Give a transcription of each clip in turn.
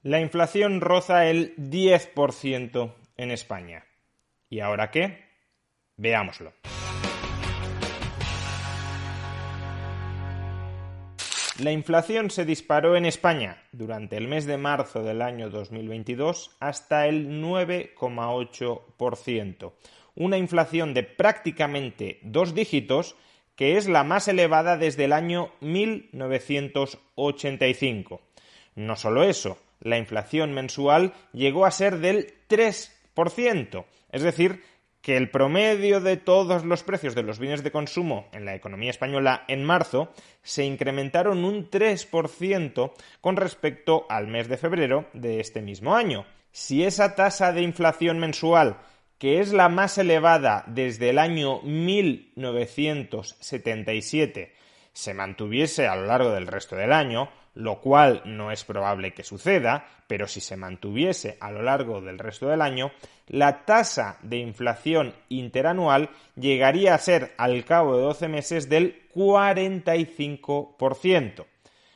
La inflación roza el 10% en España. ¿Y ahora qué? Veámoslo. La inflación se disparó en España durante el mes de marzo del año 2022 hasta el 9,8%. Una inflación de prácticamente 2 dígitos que es la más elevada desde el año 1985. No solo eso, la inflación mensual llegó a ser del 3%, es decir, que el promedio de todos los precios de los bienes de consumo en la economía española en marzo se incrementaron un 3% con respecto al mes de febrero de este mismo año. Si esa tasa de inflación mensual, que es la más elevada desde el año 1977, se mantuviese a lo largo del resto del año, lo cual no es probable que suceda, pero si se mantuviese a lo largo del resto del año, la tasa de inflación interanual llegaría a ser, al cabo de 12 meses, del 45%.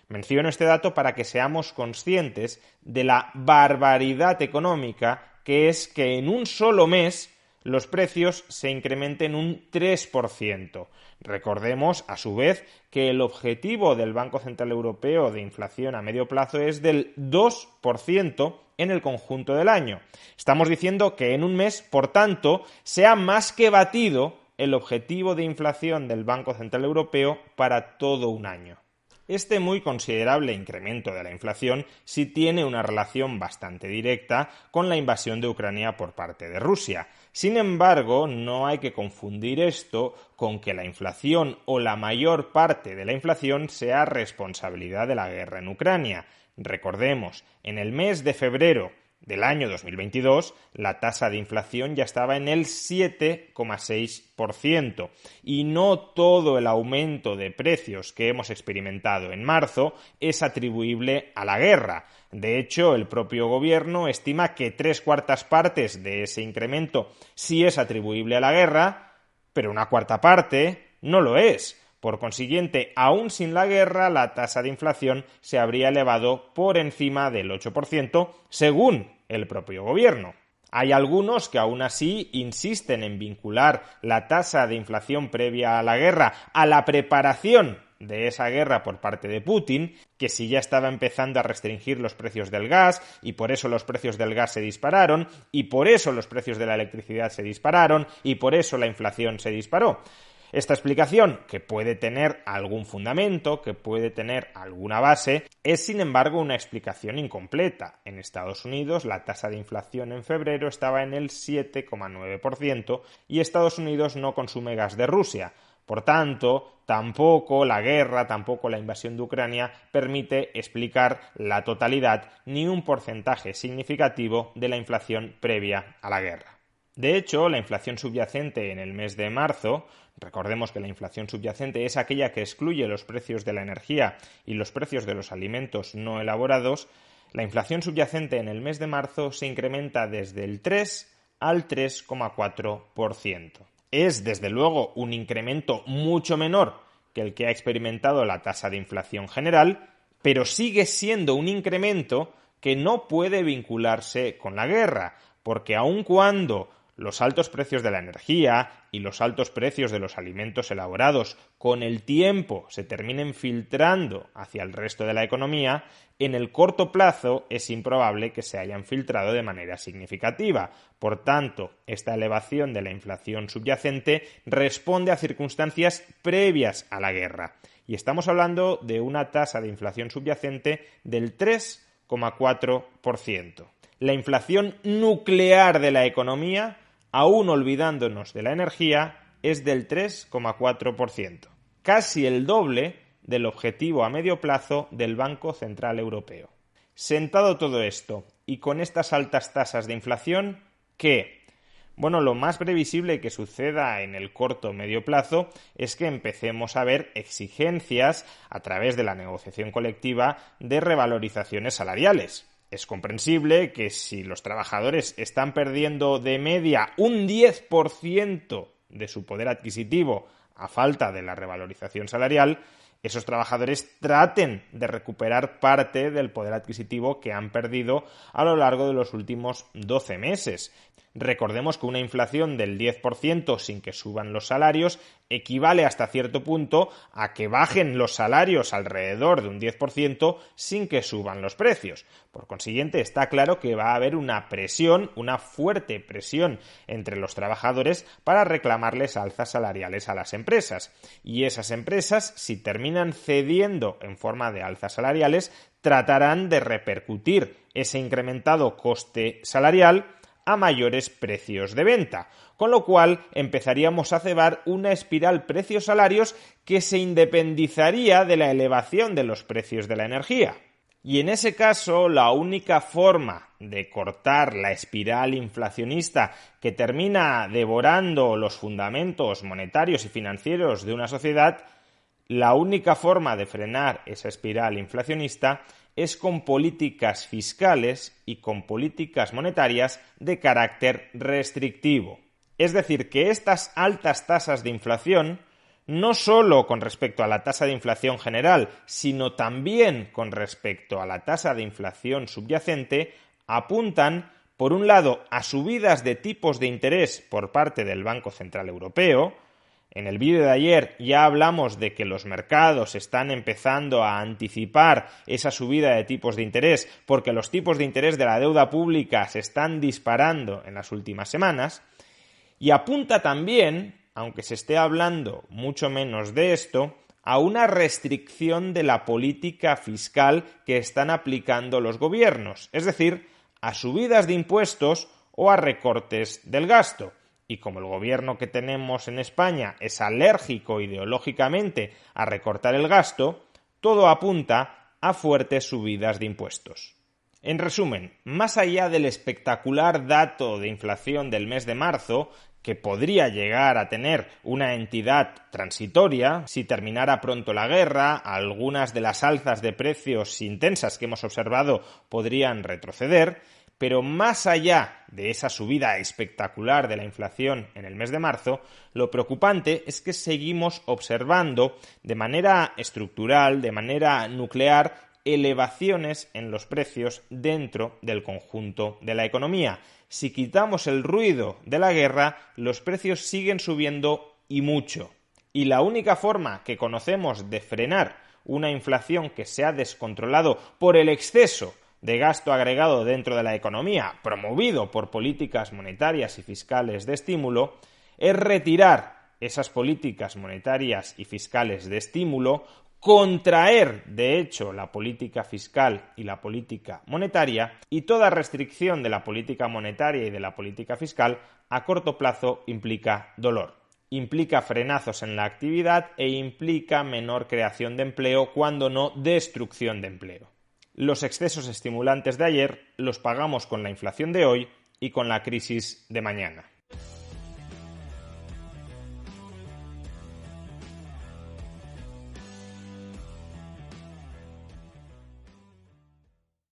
Menciono este dato para que seamos conscientes de la barbaridad económica que es que en un solo mes los precios se incrementen un 3%. Recordemos, a su vez, que el objetivo del Banco Central Europeo de inflación a medio plazo es del 2% en el conjunto del año. Estamos diciendo que en un mes, por tanto, se ha más que batido el objetivo de inflación del Banco Central Europeo para todo un año. Este muy considerable incremento de la inflación sí tiene una relación bastante directa con la invasión de Ucrania por parte de Rusia. Sin embargo, no hay que confundir esto con que la inflación o la mayor parte de la inflación sea responsabilidad de la guerra en Ucrania. Recordemos, en el mes de febrero del año 2022, la tasa de inflación ya estaba en el 7,6% y no todo el aumento de precios que hemos experimentado en marzo es atribuible a la guerra. De hecho, el propio gobierno estima que 3/4 partes de ese incremento sí es atribuible a la guerra, pero una cuarta parte no lo es. Por consiguiente, aún sin la guerra, la tasa de inflación se habría elevado por encima del 8%, según el propio gobierno. Hay algunos que aún así insisten en vincular la tasa de inflación previa a la guerra a la preparación de esa guerra por parte de Putin, que si ya estaba empezando a restringir los precios del gas y por eso los precios del gas se dispararon y por eso los precios de la electricidad se dispararon y por eso la inflación se disparó. Esta explicación, que puede tener algún fundamento, que puede tener alguna base, es sin embargo una explicación incompleta. En Estados Unidos la tasa de inflación en febrero estaba en el 7,9% y Estados Unidos no consume gas de Rusia. Por tanto, tampoco la guerra, tampoco la invasión de Ucrania permite explicar la totalidad ni un porcentaje significativo de la inflación previa a la guerra. De hecho, la inflación subyacente en el mes de marzo, recordemos que la inflación subyacente es aquella que excluye los precios de la energía y los precios de los alimentos no elaborados, la inflación subyacente en el mes de marzo se incrementa desde el 3 al 3,4%. Es, desde luego, un incremento mucho menor que el que ha experimentado la tasa de inflación general, pero sigue siendo un incremento que no puede vincularse con la guerra, porque aun cuando los altos precios de la energía y los altos precios de los alimentos elaborados con el tiempo se terminen filtrando hacia el resto de la economía, en el corto plazo es improbable que se hayan filtrado de manera significativa. Por tanto, esta elevación de la inflación subyacente responde a circunstancias previas a la guerra. Y estamos hablando de una tasa de inflación subyacente del 3,4%. La inflación nuclear de la economía, aún olvidándonos de la energía, es del 3,4%, casi el doble del objetivo a medio plazo del Banco Central Europeo. Sentado todo esto y con estas altas tasas de inflación, ¿qué? Bueno, lo más previsible que suceda en el corto o medio plazo es que empecemos a ver exigencias a través de la negociación colectiva de revalorizaciones salariales. Es comprensible que si los trabajadores están perdiendo de media un 10% de su poder adquisitivo a falta de la revalorización salarial, esos trabajadores traten de recuperar parte del poder adquisitivo que han perdido a lo largo de los últimos 12 meses. Recordemos que una inflación del 10% sin que suban los salarios equivale hasta cierto punto a que bajen los salarios alrededor de un 10% sin que suban los precios. Por consiguiente, está claro que va a haber una presión, una fuerte presión entre los trabajadores para reclamarles alzas salariales a las empresas. Y esas empresas, si terminan cediendo en forma de alzas salariales, tratarán de repercutir ese incrementado coste salarial a mayores precios de venta, con lo cual empezaríamos a cebar una espiral precios-salarios que se independizaría de la elevación de los precios de la energía. Y en ese caso, la única forma de cortar la espiral inflacionista que termina devorando los fundamentos monetarios y financieros de una sociedad, la única forma de frenar esa espiral inflacionista es con políticas fiscales y con políticas monetarias de carácter restrictivo. Es decir, que estas altas tasas de inflación, no solo con respecto a la tasa de inflación general, sino también con respecto a la tasa de inflación subyacente, apuntan, por un lado, a subidas de tipos de interés por parte del Banco Central Europeo. En el vídeo de ayer ya hablamos de que los mercados están empezando a anticipar esa subida de tipos de interés porque los tipos de interés de la deuda pública se están disparando en las últimas semanas, y apunta también, aunque se esté hablando mucho menos de esto, a una restricción de la política fiscal que están aplicando los gobiernos, es decir, a subidas de impuestos o a recortes del gasto. Y como el gobierno que tenemos en España es alérgico ideológicamente a recortar el gasto, todo apunta a fuertes subidas de impuestos. En resumen, más allá del espectacular dato de inflación del mes de marzo, que podría llegar a tener una entidad transitoria, si terminara pronto la guerra, algunas de las alzas de precios intensas que hemos observado podrían retroceder, pero más allá de esa subida espectacular de la inflación en el mes de marzo, lo preocupante es que seguimos observando de manera estructural, de manera nuclear, elevaciones en los precios dentro del conjunto de la economía. Si quitamos el ruido de la guerra, los precios siguen subiendo y mucho. Y la única forma que conocemos de frenar una inflación que se ha descontrolado por el exceso de gasto agregado dentro de la economía, promovido por políticas monetarias y fiscales de estímulo, es retirar esas políticas monetarias y fiscales de estímulo, contraer, de hecho, la política fiscal y la política monetaria, y toda restricción de la política monetaria y de la política fiscal a corto plazo implica dolor. Implica frenazos en la actividad e implica menor creación de empleo, cuando no destrucción de empleo. Los excesos estimulantes de ayer los pagamos con la inflación de hoy y con la crisis de mañana.